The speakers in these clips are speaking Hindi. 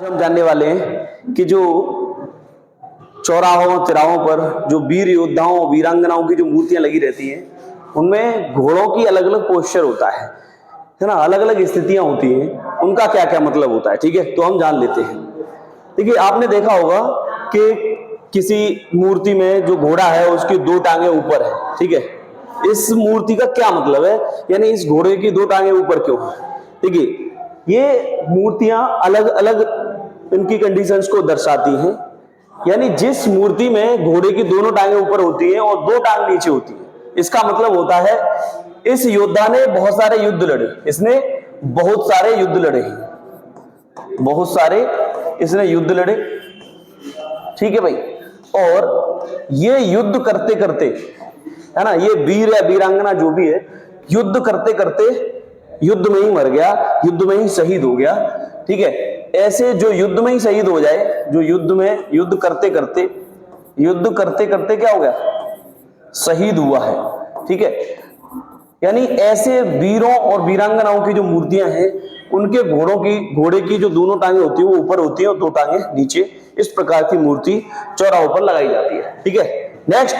हम जानने वाले हैं कि जो चौराहों तिराहों पर जो वीर योद्धाओं वीरांगनाओं की जो मूर्तियां लगी रहती हैं, उनमें घोड़ों की अलग अलग पोस्चर होता है ना, अलग अलग स्थितियां होती हैं, उनका क्या क्या मतलब होता है। ठीक है, तो हम जान लेते हैं। देखिए, आपने देखा होगा कि किसी मूर्ति में जो घोड़ा है उसकी दो टांगे ऊपर है। ठीक है, इस मूर्ति का क्या मतलब है, यानी इस घोड़े की दो टांगे ऊपर क्यों है। देखिए, ये मूर्तियां अलग अलग इनकी कंडीशंस को दर्शाती हैं। यानी जिस मूर्ति में घोड़े की दोनों टांगे ऊपर होती हैं और दो टांग नीचे होती है, इसका मतलब होता है इस योद्धा ने बहुत सारे युद्ध लड़े, इसने बहुत सारे युद्ध लड़े, बहुत सारे इसने युद्ध लड़े। ठीक है भाई, और ये युद्ध करते करते, है ना, ये वीर या वीरांगना जो भी है, युद्ध करते करते युद्ध में ही मर गया, युद्ध में ही शहीद हो गया। ठीक है, ऐसे जो युद्ध में ही शहीद हो जाए, जो युद्ध में युद्ध करते करते क्या हो गया, शहीद हुआ है। ठीक है, यानी ऐसे वीरों और वीरांगनाओं की जो मूर्तियां हैं, उनके घोड़े की जो दोनों टांगे होती है वो ऊपर होती है और दो टांगे नीचे। इस प्रकार की मूर्ति चौराहों पर लगाई जाती है। ठीक है, नेक्स्ट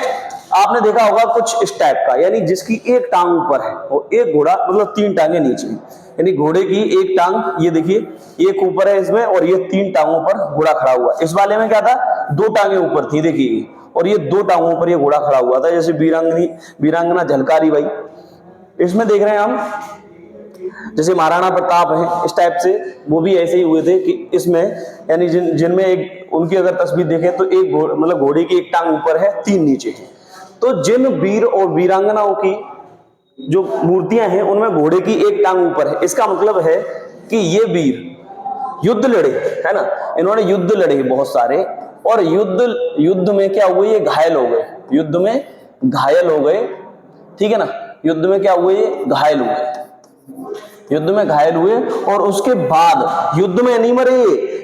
आपने देखा होगा कुछ इस टाइप का, यानी जिसकी एक टांग ऊपर है और एक घोड़ा, मतलब तीन टांगे नीचे, यानी घोड़े की एक टांग, ये देखिए एक ऊपर है इसमें, और ये तीन टांगों पर घोड़ा खड़ा हुआ। इस वाले में क्या था, दो टांगे ऊपर थी, देखिए, और ये दो टांगों पर ये घोड़ा खड़ा हुआ था, जैसे वीरांगना झलकारी बाई। इसमें देख रहे हैं हम, जैसे महाराणा प्रताप है, इस टाइप से वो भी ऐसे ही हुए थे कि इसमें, यानी जिनमें एक उनकी अगर तस्वीर देखें तो एक मतलब घोड़े की एक टांग ऊपर है, तीन नीचे है। तो जिन वीर और वीरांगनाओं की जो मूर्तियां हैं उनमें घोड़े की एक टांग ऊपर है, इसका मतलब है कि ये वीर युद्ध लड़े, है ना, इन्होंने युद्ध लड़े बहुत सारे, और युद्ध में क्या हुए, ये घायल हो गए, युद्ध में घायल हो गए। ठीक है ना, युद्ध में क्या हुए, ये घायल हुए, युद्ध में घायल हुए, और उसके बाद युद्ध में नहीं मरे,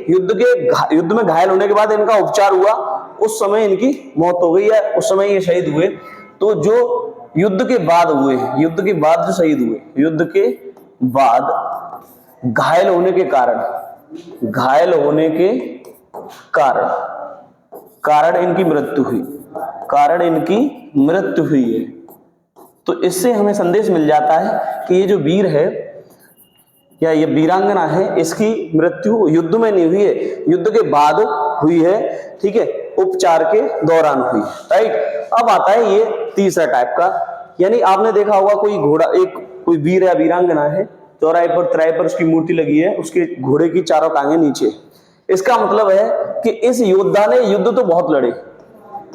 युद्ध में घायल होने के बाद इनका उपचार हुआ, उस समय इनकी मौत हो गई है, उस समय ये शहीद हुए। तो जो युद्ध के बाद हुए, युद्ध के बाद जो शहीद हुए, युद्ध के बाद घायल होने के कारण इनकी मृत्यु हुई, है। तो इससे हमें संदेश मिल जाता है कि ये जो वीर है या ये वीरांगना है, इसकी मृत्यु युद्ध में नहीं हुई है, युद्ध के बाद हुई है। ठीक है, उपचार के दौरान हुई। राइट, अब आता है ये तीसरा टाइप का, यानी आपने देखा होगा कोई घोड़ा, कोई वीर या वीरांगना है, चौराहे पर तिराहे पर उसकी मूर्ति लगी है, उसके घोड़े की चारों टांगे नीचे। इसका मतलब है कि इस योद्धा ने युद्ध तो बहुत लड़े,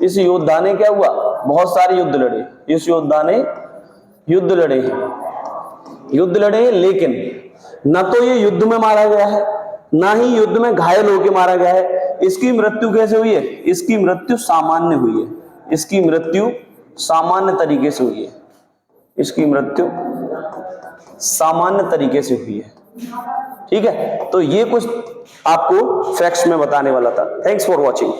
इस योद्धा ने क्या हुआ, बहुत सारे युद्ध लड़े, इस योद्धा ने युद्ध लड़े, लेकिन न तो ये युद्ध में मारा गया है, ना ही युद्ध में घायल होकर मारा गया है। इसकी मृत्यु कैसे हुई है, इसकी मृत्यु सामान्य हुई है, इसकी मृत्यु सामान्य तरीके से हुई है, इसकी मृत्यु सामान्य तरीके से हुई है। ठीक है, तो ये कुछ आपको फैक्ट्स में बताने वाला था। Thanks for watching.